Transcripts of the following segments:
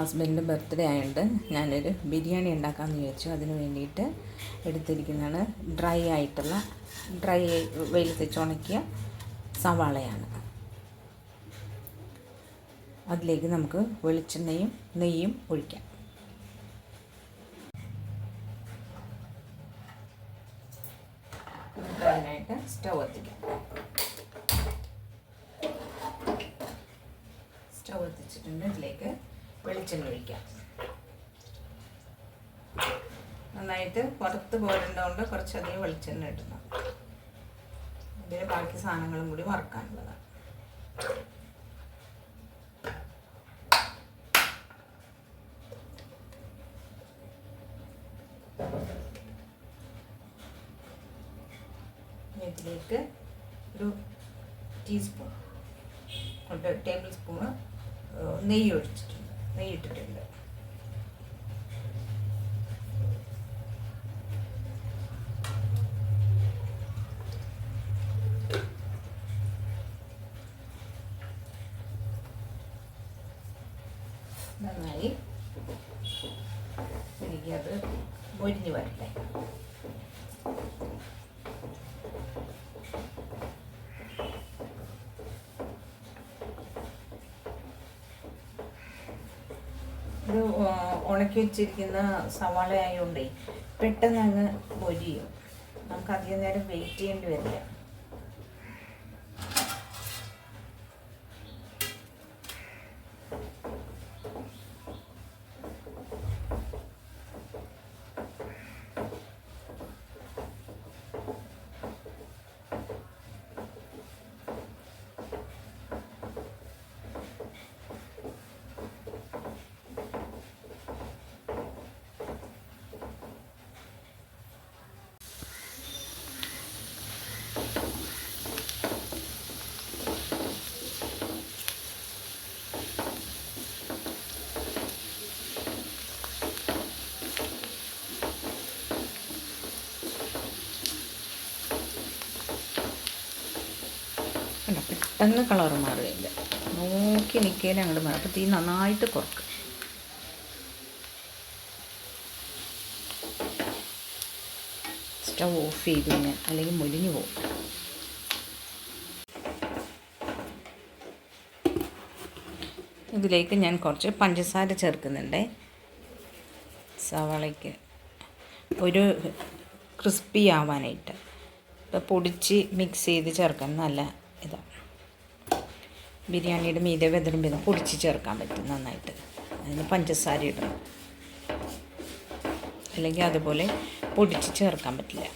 ഹസ്ബൻഡിൻ്റെ ബർത്ത്ഡേ ആയതുകൊണ്ട് ഞാനൊരു ബിരിയാണി ഉണ്ടാക്കാമെന്ന് വിചാരിച്ചു. അതിന് വേണ്ടിയിട്ട് എടുത്തിരിക്കുന്നതാണ് ഡ്രൈ വെയിലത്ത് ഉണക്കിയ സവാളയാണ്. അതിലേക്ക് നമുക്ക് വെളിച്ചെണ്ണയും നെയ്യും ഒഴിക്കാം. അതിനായിട്ട് സ്റ്റവ് എത്തിച്ചിട്ടുണ്ട്. ഇതിലേക്ക് വെളിച്ചെണ്ണ ഒഴിക്കാം. നന്നായിട്ട് പുറത്ത് പോരേണ്ടതുകൊണ്ട് കുറച്ചധികം വെളിച്ചെണ്ണ ഇടണം. ഇതിൽ ബാക്കി സാധനങ്ങളും കൂടി വറുക്കാനുള്ളതാണ്. ഇതിലേക്ക് ഒരു ടേബിൾ സ്പൂണ് നെയ്യ് ഇട്ടിട്ടുണ്ട്. നന്നായി എനിക്കത് മൊരിഞ്ഞ് വരട്ടെ. ഇത് ഉണക്കി വെച്ചിരിക്കുന്ന സവാള ആയതുകൊണ്ടേ പെട്ടെന്ന് അങ്ങ് മൊരിയും. നമുക്ക് അധികം നേരം വെയിറ്റ് ചെയ്യേണ്ടി വരില്ല. പെട്ടെന്ന് കളർ മാറുകയില്ല. നോക്കി നിൽക്കലേ അങ്ങോട്ട് മാറും. അപ്പോൾ തീ നന്നായിട്ട് കുറക്കും. സ്റ്റവ് ഓഫ് ചെയ്ത് കഴിഞ്ഞാൽ അല്ലെങ്കിൽ മുരിഞ്ഞു പോകും. ഇതിലേക്ക് ഞാൻ കുറച്ച് പഞ്ചസാര ചേർക്കുന്നുണ്ട്. സവാളയ്ക്ക് ഒരു ക്രിസ്പി ആവാനായിട്ട്. ഇപ്പോൾ പൊടിച്ച് മിക്സ് ചെയ്ത് ചേർക്കാൻ നല്ല ഇതാണ്. ബിരിയാണിയുടെ മീതെ വെതറുമ്പോൾ പൊടിച്ച് ചേർക്കാൻ പറ്റും നന്നായിട്ട്. അതിന് പഞ്ചസാര ഇടണം, അല്ലെങ്കിൽ അതുപോലെ പൊടിച്ച് ചേർക്കാൻ പറ്റില്ല.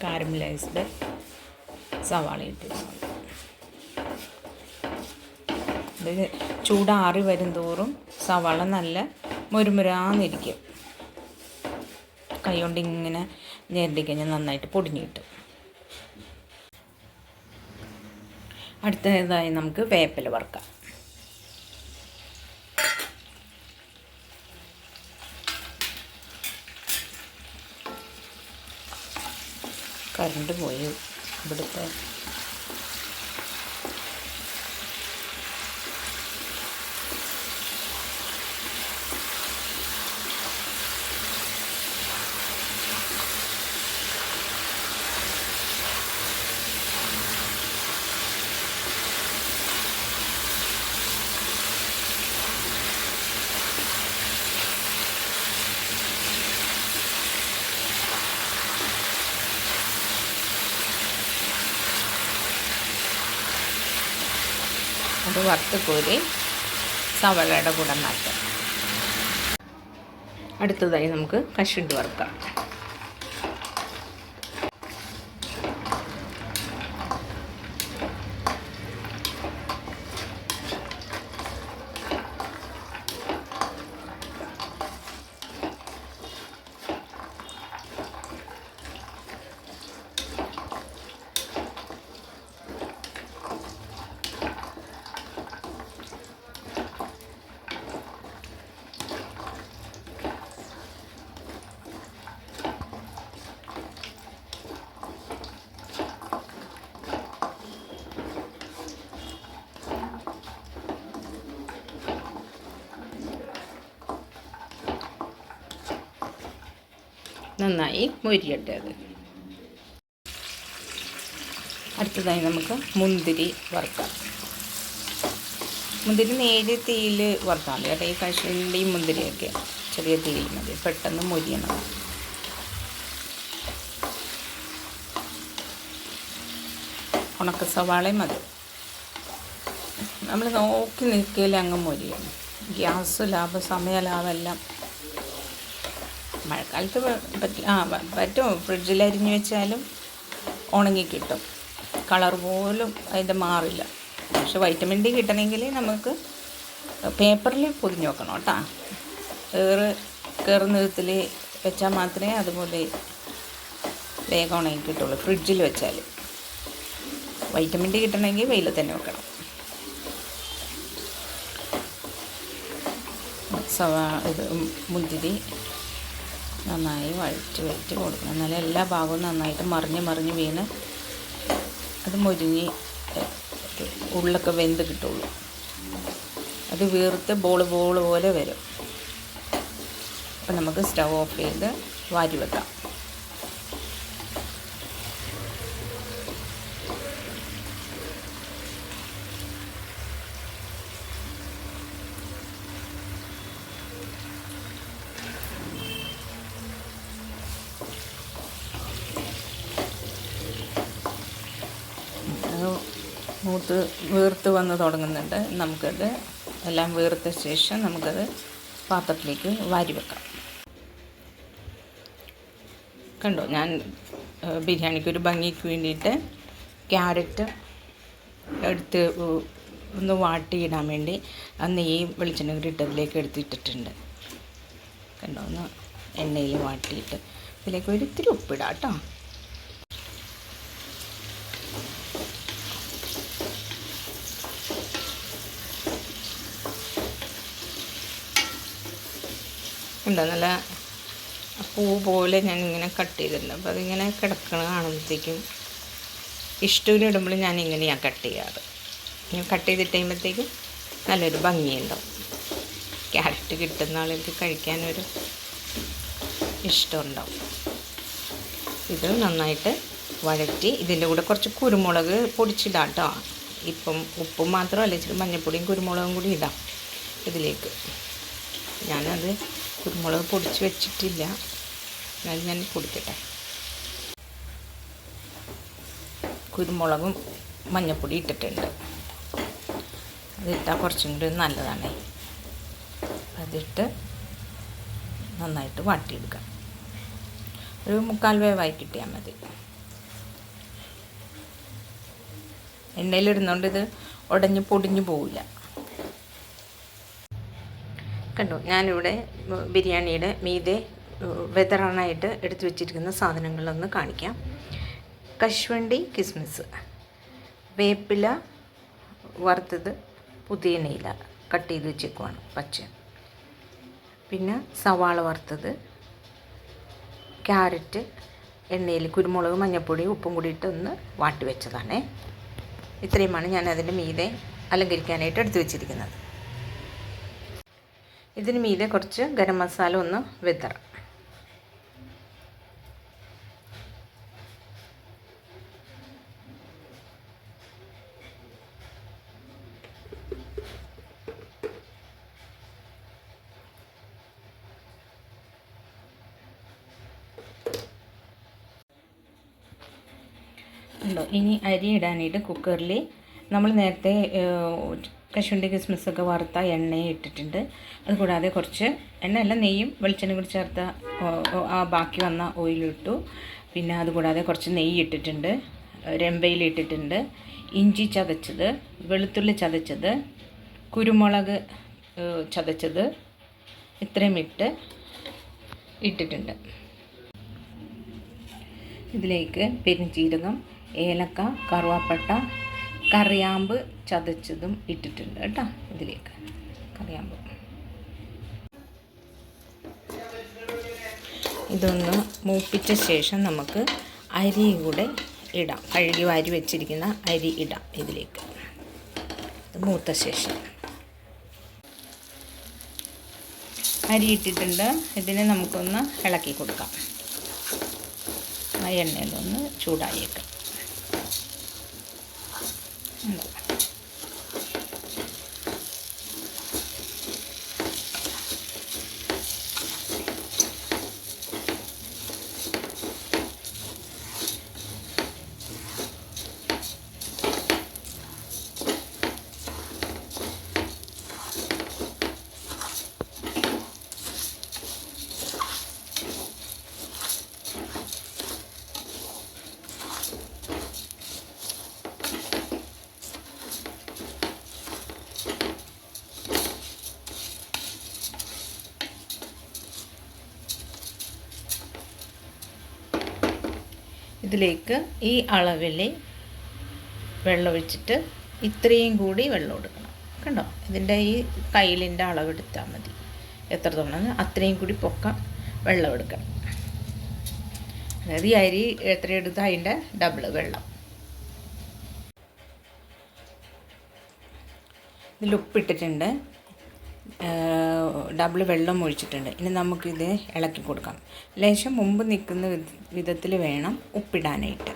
കാരമലൈസ്ഡ് സവാള ഇട്ടിരുന്നു. ഇത് ചൂടാറി വരും തോറും സവാള നല്ല മുരുമുരാന്നിരിക്കും. കൈ കൊണ്ട് ഇങ്ങനെ ഞെരടിക്കഴിഞ്ഞാൽ നന്നായിട്ട് പൊടിഞ്ഞ് കിട്ടും. അടുത്തതായി നമുക്ക് വേപ്പില വറുക്കാം. കറണ്ട് പോയി ഇവിടുത്തെ. അത് വറുത്ത് കോരി സവാളയുടെ കൂടെ മാറ്റാം. അടുത്തതായി നമുക്ക് കശുവണ്ടി വറുക്കാം. നന്നായി മൊരിയട്ടെ അത്. അടുത്തതായി നമുക്ക് മുന്തിരി വറുക്കാം. മുന്തിരി നേരിയ തീയിൽ വറുത്താൽ മതി കേട്ടോ. ഈ കശുവണ്ടിയും മുന്തിരിയൊക്കെ ചെറിയ തീയിൽ മതി, പെട്ടെന്ന് മൊരിയണം. ഉണക്ക സവാളയും മതി. നമ്മൾ നോക്കി നിൽക്കയിൽ അങ്ങ് മൊരിയണം. ഗ്യാസ് ലാഭം, സമയ ലാഭം എല്ലാം. മഴക്കാലത്ത് പറ്റും, ഫ്രിഡ്ജിൽ അരിഞ്ഞ് വെച്ചാലും ഉണങ്ങി കിട്ടും, കളർ പോലും അതിൻ്റെ മാറില്ല. പക്ഷെ വൈറ്റമിൻ ഡി കിട്ടണമെങ്കിൽ നമുക്ക് പേപ്പറിൽ പൊതിഞ്ഞ് വെക്കണം കേട്ടോ. കയറുന്ന വിധത്തിൽ വെച്ചാൽ മാത്രമേ അതുപോലെ വേഗം ഉണങ്ങി കിട്ടുള്ളൂ. ഫ്രിഡ്ജിൽ വെച്ചാൽ വൈറ്റമിൻ ഡി കിട്ടണമെങ്കിൽ വെയിലത്ത് തന്നെ വെക്കണം. മുന്തിരി നന്നായി വഴറ്റി കൊടുക്കണം. എന്നാലും എല്ലാ ഭാഗവും നന്നായിട്ട് മറിഞ്ഞ് വീണ് അത് മൊരിഞ്ഞ് ഉള്ളൊക്കെ വെന്ത് കിട്ടുള്ളൂ. അത് വീർത്ത് ബോൾ പോലെ വരും. അപ്പം നമുക്ക് സ്റ്റവ് ഓഫ് ചെയ്ത് വാരി വെക്കാം. വീർത്ത് വന്ന് തുടങ്ങുന്നുണ്ട്. നമുക്കത് എല്ലാം വീർത്ത ശേഷം നമുക്കത് പാത്രത്തിലേക്ക് വാരി വെക്കാം. കണ്ടോ, ഞാൻ ബിരിയാണിക്കൊരു ഭംഗിക്ക് വേണ്ടിയിട്ട് ക്യാരറ്റ് എടുത്ത് ഒന്ന് വാട്ടിയിടാൻ വേണ്ടി ആ നെയ്യ് വെളിച്ചെണ്ണ കൂടി ഇട്ടതിലേക്ക് എടുത്തിട്ടിട്ടുണ്ട്. കണ്ടോ, ഒന്ന് എണ്ണയിൽ വാട്ടിയിട്ട് ഇതിലേക്ക് ഒരു ഇത്തിരി ഉപ്പിടാം കേട്ടോ. ഉണ്ടോ, നല്ല പൂ പോലെ ഞാനിങ്ങനെ കട്ട് ചെയ്തിട്ടുണ്ട്. അപ്പോൾ അതിങ്ങനെ കിടക്കണ കാണുമ്പോഴത്തേക്കും ഇഷ്ടൂന് ഇടുമ്പോൾ ഞാനിങ്ങനെയാണ് കട്ട് ചെയ്യാറ്. ഇങ്ങനെ കട്ട് ചെയ്തിട്ട് കഴിയുമ്പോഴത്തേക്കും നല്ലൊരു ഭംഗിയുണ്ടാവും. ക്യാരറ്റ് കിട്ടുന്ന ആളുകൾക്ക് കഴിക്കാനൊരു ഇഷ്ടമുണ്ടാവും. ഇത് നന്നായിട്ട് വഴറ്റി ഇതിൻ്റെ കൂടെ കുറച്ച് കുരുമുളക് പൊടിച്ചിടാം കേട്ടോ. ഇപ്പം ഉപ്പും മാത്രമല്ല, ഇച്ചിരി മഞ്ഞൾപ്പൊടിയും കുരുമുളകും കൂടി ഇടാം ഇതിലേക്ക്. ഞാനത് കുരുമുളക് പൊടിച്ച് വെച്ചിട്ടില്ല, എന്നാലും ഞാൻ പൊടിക്കട്ടെ. കുരുമുളകും മഞ്ഞൾപ്പൊടി ഇട്ടിട്ടുണ്ട്. അതിട്ടാൽ കുറച്ചും കൂടി നല്ലതാണ്. അതിട്ട് നന്നായിട്ട് വാട്ടിയെടുക്കാം. ഒരു 3/4 വേവായി കിട്ടിയാൽ മതി. എണ്ണയിലിടുന്നതുകൊണ്ട് ഇത് ഉടഞ്ഞ് പൊടിഞ്ഞു പോവില്ല. കണ്ടോ, ഞാനിവിടെ ബിരിയാണിയുടെ മീതെ വെതറാനായിട്ട് എടുത്തു വെച്ചിരിക്കുന്ന സാധനങ്ങളൊന്ന് കാണിക്കാം. കശുവണ്ടി കിസ്മിസ്, വേപ്പില വറുത്തത്, പുതിനയില കട്ട് ചെയ്ത് വെച്ചേക്കുവാണ് പച്ച, പിന്നെ സവാള വറുത്തത്, ക്യാരറ്റ് എണ്ണയിൽ കുരുമുളക് മഞ്ഞൾപ്പൊടി ഉപ്പും കൂടി ഇട്ട് ഒന്ന് വാട്ടി വെച്ചതാണേ. ഇത്രയുമാണ് ഞാൻ അതിൻ്റെ മീതെ അലങ്കരിക്കാനായിട്ട് എടുത്തു വെച്ചിരിക്കുന്നത്. ഇതിന് മീതെ കുറച്ച് ഗരം മസാല ഒന്ന് വിതറാം. ഉണ്ടോ, ഇനി അരി ഇടാനായിട്ട് കുക്കറിൽ നമ്മൾ നേരത്തെ കശുവണ്ടി കിസ്മിസൊക്കെ വറുത്ത എണ്ണയും ഇട്ടിട്ടുണ്ട്. അതുകൂടാതെ കുറച്ച് എണ്ണയല്ല, നെയ്യും വെളിച്ചെണ്ണ കൂടി ചേർത്ത ആ ബാക്കി വന്ന ഓയിലിട്ടു. പിന്നെ അതുകൂടാതെ കുറച്ച് നെയ്യ് ഇട്ടിട്ടുണ്ട്, രമ്പയിൽ ഇട്ടിട്ടുണ്ട്, ഇഞ്ചി ചതച്ചത്, വെളുത്തുള്ളി ചതച്ചത്, കുരുമുളക് ചതച്ചത്, ഇത്രയും ഇട്ടിട്ടുണ്ട്. ഇതിലേക്ക് പെരുംജീരകം, ഏലക്ക, കറുവാപ്പട്ട, കറിയാമ്പ് ചതച്ചതും ഇട്ടിട്ടുണ്ട് കേട്ടോ. ഇതിലേക്ക് കറിയാമ്പ് ഇതൊന്ന് മൂപ്പിച്ച ശേഷം നമുക്ക് അരി കൂടെ ഇടാം. കഴുകി വാരി വെച്ചിരിക്കുന്ന അരി ഇടാം ഇതിലേക്ക്. മൂത്ത ശേഷം അരി ഇട്ടിട്ടുണ്ട്. ഇതിനെ നമുക്കൊന്ന് ഇളക്കി കൊടുക്കാം. ആ എണ്ണയിലൊന്ന് ചൂടായേക്കാം. ഇതിലേക്ക് ഈ അളവിൽ വെള്ളം ഒഴിച്ചിട്ട് ഇത്രയും കൂടി വെള്ളം എടുക്കണം. കണ്ടോ, ഇതിൻ്റെ ഈ കയ്യിലിൻ്റെ അളവെടുത്താൽ മതി. എത്രത്തോളം അത്രയും കൂടി പൊക്കം വെള്ളം എടുക്കണം. അതായത് ഈ അരി എത്ര എടുത്താൽ അതിൻ്റെ ഡബിൾ വെള്ളം. ഇതിൽ ഉപ്പിട്ടിട്ടുണ്ട്, ഡബിൾ വെള്ളം ഒഴിച്ചിട്ടുണ്ട്. ഇനി നമുക്കിത് ഇളക്കി കൊടുക്കാം. ലേശം മുമ്പ് നിൽക്കുന്ന വിധത്തിൽ വേണം ഉപ്പിടാനായിട്ട്.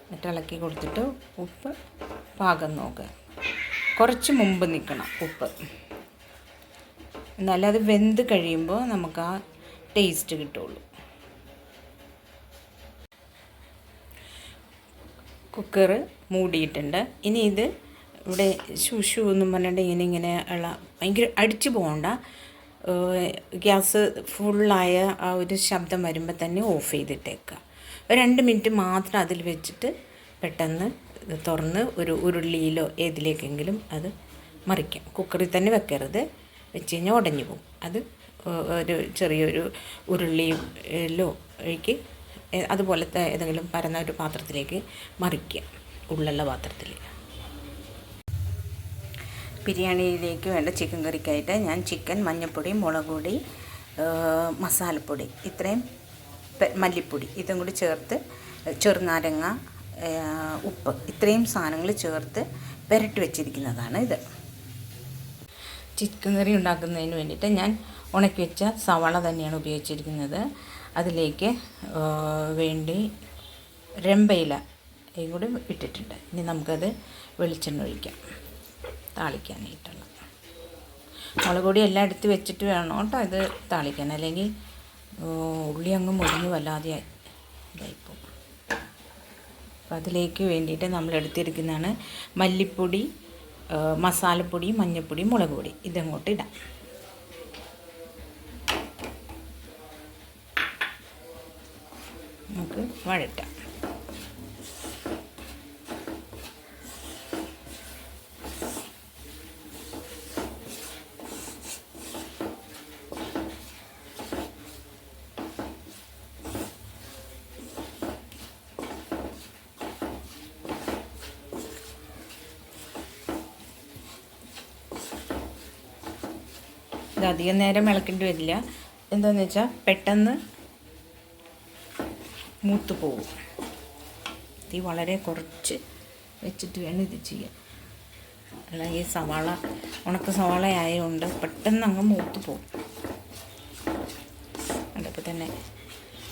എന്നിട്ട് ഇളക്കി കൊടുത്തിട്ട് ഉപ്പ് പാകം നോക്കുക. കുറച്ച് മുമ്പ് നിൽക്കണം ഉപ്പ്, എന്നാലും അത് വെന്ത് കഴിയുമ്പോൾ നമുക്ക് ആ ടേസ്റ്റ് കിട്ടുള്ളൂ. കുക്കർ മൂടിയിട്ടുണ്ട്. ഇനി ഇത് ഇവിടെ ശുശു എന്നും പറഞ്ഞിട്ട് ഇങ്ങനെ ഉള്ള ഭയങ്കര അടിച്ചു പോകണ്ട. ഗ്യാസ് ഫുള്ളായ ആ ഒരു ശബ്ദം വരുമ്പോൾ തന്നെ ഓഫ് ചെയ്തിട്ടേക്കുക. ഒരു 2 മിനിറ്റ് മാത്രം അതിൽ വെച്ചിട്ട് പെട്ടെന്ന് തുറന്ന് ഒരു ഉരുളിയിലോ ഏതിലേക്കെങ്കിലും അത് മറിക്കാം. കുക്കറിൽ തന്നെ വെക്കരുത്, വെച്ച് കഴിഞ്ഞാൽ ഉടഞ്ഞു പോകും. അത് ഒരു ചെറിയൊരു ഉരുളിയിലോ ഒഴുക്കി അതുപോലത്തെ ഏതെങ്കിലും പരന്ന ഒരു പാത്രത്തിലേക്ക് മറിക്കുക, ഉള്ളുള്ള പാത്രത്തിൽ. ബിരിയാണിയിലേക്ക് വേണ്ട ചിക്കൻ കറിക്കായിട്ട് ഞാൻ ചിക്കൻ, മഞ്ഞൾപ്പൊടി, മുളക് പൊടി, മസാലപ്പൊടി, ഇത്രയും മല്ലിപ്പൊടി ഇതും കൂടി ചേർത്ത്, ചെറുനാരങ്ങ, ഉപ്പ്, ഇത്രയും സാധനങ്ങൾ ചേർത്ത് പുരട്ടി വെച്ചിരിക്കുന്നതാണ് ഇത്. ചിക്കൻ കറി ഉണ്ടാക്കുന്നതിന് വേണ്ടിയിട്ട് ഞാൻ ഉണക്കി വെച്ച സവാള തന്നെയാണ് ഉപയോഗിച്ചിരിക്കുന്നത്. അതിലേക്ക് വേണ്ടി രമ്പയിലയും കൂടി ഇട്ടിട്ടുണ്ട്. ഇനി നമുക്കത് വെളിച്ചെണ്ണ ഒഴിക്കാം താളിക്കാനായിട്ടുള്ള. മുളക് പൊടി എല്ലാം എടുത്ത് വെച്ചിട്ട് വേണം കേട്ടോ ഇത് താളിക്കാൻ, അല്ലെങ്കിൽ ഉള്ളി അങ്ങ് മുറിഞ്ഞ് വല്ലാതെ ഇതായിപ്പോൾ. അപ്പോൾ അതിലേക്ക് വേണ്ടിയിട്ട് നമ്മൾ എടുത്തിരിക്കുന്നതാണ് മല്ലിപ്പൊടി, മസാലപ്പൊടി, മഞ്ഞൾപ്പൊടി, മുളക് പൊടി. ഇതങ്ങോട്ട് ഇടാം. നമുക്ക് വഴറ്റാം. ഇത് അധികം നേരം ഇളക്കേണ്ടി വരില്ല. എന്താണെന്ന് വെച്ചാൽ പെട്ടെന്ന് മൂത്ത് പോകും. തീ വളരെ കുറച്ച് വെച്ചിട്ട് വേണം ഇത് ചെയ്യാൻ, അല്ലെങ്കിൽ സവാള ഉണക്ക സവാള ആയതുകൊണ്ട് പെട്ടെന്ന് അങ്ങ് മൂത്ത് പോകും. അതപ്പോൾ തന്നെ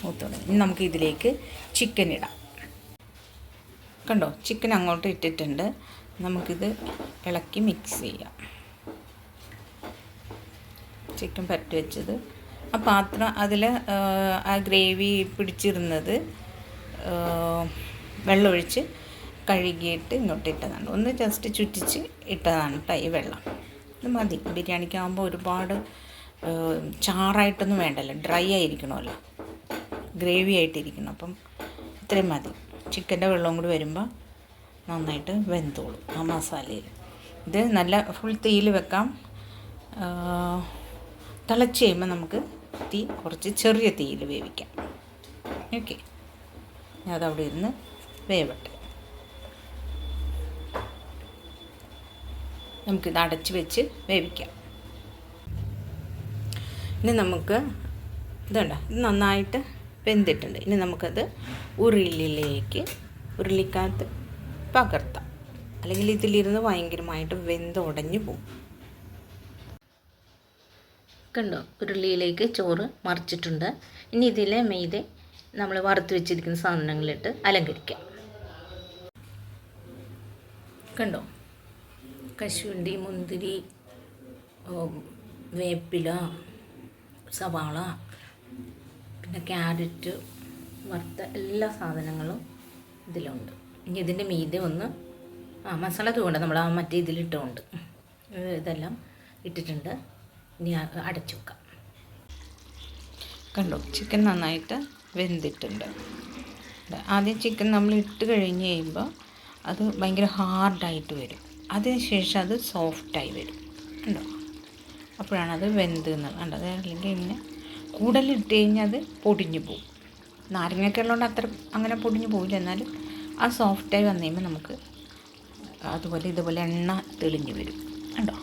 മൂത്ത് തുടങ്ങി. ഇനി നമുക്ക് ഇതിലേക്ക് ചിക്കൻ ഇടാം. കണ്ടോ, ചിക്കൻ അങ്ങോട്ട് ഇട്ടിട്ടുണ്ട്. നമുക്കിത് ഇളക്കി മിക്സ് ചെയ്യാം. ചിക്കൻ പരട്ടി വെച്ചത് ആ പാത്രം, അതിൽ ആ ഗ്രേവി പിടിച്ചിരുന്നത് വെള്ളമൊഴിച്ച് കഴുകിയിട്ട് ഇങ്ങോട്ട് ഇട്ടതാണ്. ഒന്ന് ജസ്റ്റ് ചുറ്റിച്ച് ഇട്ടതാണ് കേട്ടോ ഈ വെള്ളം. ഇത് മതി. ബിരിയാണിക്കാകുമ്പോൾ ഒരുപാട് ചാറായിട്ടൊന്നും വേണ്ടല്ലോ, ഡ്രൈ ആയിരിക്കണമല്ലോ, ഗ്രേവി ആയിട്ടിരിക്കണം. അപ്പം ഇത്രയും മതി. ചിക്കൻ്റെ വെള്ളവും കൂടി വരുമ്പോൾ നന്നായിട്ട് വെന്തോളും ആ മസാലയിൽ. ഇത് നല്ല ഫുൾ തീയിൽ വെക്കാം. തിളച്ച് കഴിയുമ്പോൾ നമുക്ക് തീ കുറച്ച് ചെറിയ തീയിൽ വേവിക്കാം. ഓക്കെ, അതവിടെ ഇരുന്ന് വേവട്ടെ. നമുക്കിത് അടച്ച് വെച്ച് വേവിക്കാം. ഇനി നമുക്ക് ഇതുണ്ട, ഇത് നന്നായിട്ട് വെന്തിട്ടുണ്ട്. ഇനി നമുക്കത് ഉരുളിക്കകത്ത് പകർത്താം, അല്ലെങ്കിൽ ഇതിലിരുന്ന് ഭയങ്കരമായിട്ട് വെന്തുടഞ്ഞു പോകും. കണ്ടോ, ഉരുളിയിലേക്ക് ചോറ് മറിച്ചിട്ടുണ്ട്. ഇനി ഇതിലെ മീതെ നമ്മൾ വറുത്ത് വെച്ചിരിക്കുന്ന സാധനങ്ങളിട്ട് അലങ്കരിക്കാം. കണ്ടോ, കശുവണ്ടി, മുന്തിരി, വേപ്പില, സവാള, പിന്നെ ക്യാരറ്റ്, വറുത്ത എല്ലാ സാധനങ്ങളും ഇതിലുണ്ട്. ഇനി ഇതിൻ്റെ മീതെ ഒന്ന് മസാല തൂണ്ട നമ്മൾ മറ്റേ ഇതിലിട്ടുകൊണ്ട് ഇതെല്ലാം ഇട്ടിട്ടുണ്ട്. ഇനി അടച്ചു വെക്കാം. കണ്ടോ, ചിക്കൻ നന്നായിട്ട് വെന്തിട്ടുണ്ട്. ആദ്യം ചിക്കൻ നമ്മൾ ഇട്ട് കഴിഞ്ഞ് കഴിയുമ്പോൾ അത് ഭയങ്കര ഹാർഡായിട്ട് വരും. അതിനുശേഷം അത് സോഫ്റ്റായി വരും. കണ്ടോ, അപ്പോഴാണ് അത് വെന്ത് എന്നുള്ളത്. കണ്ടോ, അല്ലെങ്കിൽ ഇങ്ങനെ കൂടുതലിട്ട് കഴിഞ്ഞാൽ അത് പൊടിഞ്ഞു പോകും. നാരങ്ങയൊക്കെ ഉള്ളതുകൊണ്ട് അത്ര അങ്ങനെ പൊടിഞ്ഞു പോവില്ല. എന്നാലും ആ സോഫ്റ്റായി വന്നു കഴിയുമ്പോൾ നമുക്ക് അതുപോലെ ഇതുപോലെ എണ്ണ തെളിഞ്ഞു വരും. കണ്ടോ,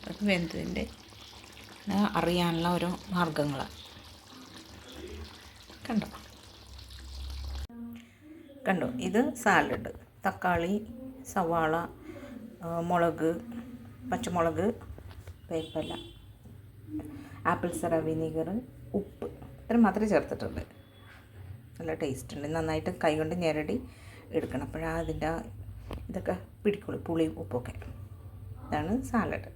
അത് വെന്തതിൻ്റെ അറിയാനുള്ള ഓരോ മാർഗങ്ങളാണ്. കണ്ടോ, ഇത് സാലഡ്. തക്കാളി, സവാള, മുളക്, പച്ചമുളക്, വേപ്പില, ആപ്പിൾ സിറ വിനീഗർ, ഉപ്പ്, ഇത്രയും മാത്രമേ ചേർത്തിട്ടുണ്ട്. നല്ല ടേസ്റ്റ് ഉണ്ട്. നന്നായിട്ട് കൈകൊണ്ട് ഞെരടി എടുക്കണം. അപ്പോഴാണ് അതിൻ്റെ ഇതൊക്കെ പിടിക്കുള്ളൂ, പുളിയും ഉപ്പൊക്കെ. ഇതാണ് സാലഡ്.